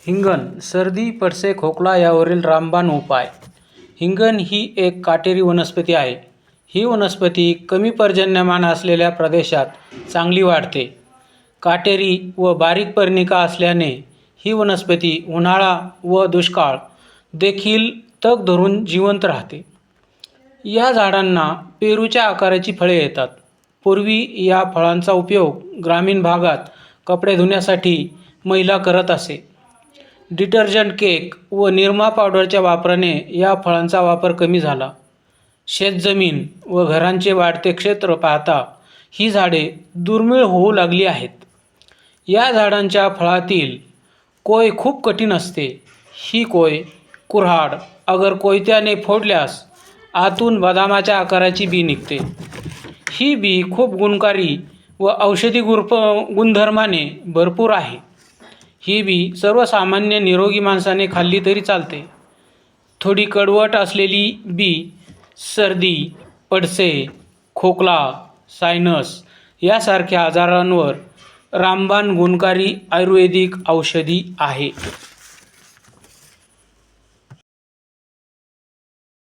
हिंगण सर्दी, पडसे, खोकला यावरील रामबाण उपाय. हिंगण ही एक काटेरी वनस्पती आहे. ही वनस्पती कमी पर्जन्यमान असलेल्या प्रदेशात चांगली वाढते. काटेरी व बारीक पर्णिका असल्याने ही वनस्पती उन्हाळा व दुष्काळ देखील तग धरून जिवंत राहते. या झाडांना पेरूच्या आकाराची फळे येतात. पूर्वी या फळांचा उपयोग ग्रामीण भागात कपडे धुण्यासाठी महिला करत असे. डिटर्जंट, केक व निरमा पावडरच्या वापराने या फळांचा वापर कमी झाला. शेतजमीन व घरांचे वाढते क्षेत्र पाहता ही झाडे दुर्मिळ होऊ लागली आहेत. या झाडांच्या फळातील कोय खूप कठीण असते. ही कोय कुऱ्हाड अगर कोयत्याने फोडल्यास आतून बदामाच्या आकाराची बी निघते. ही बी खूप गुणकारी व औषधी गुणधर्माने भरपूर आहे. ही बी सर्वसामान्य निरोगी माणसाने खाल्ली तरी चालते. थोडी कडवट असलेली बी सर्दी, पडसे, खोकला, सायनस यासारख्या आजारांवर रामबाण गुणकारी आयुर्वेदिक औषधी आहे.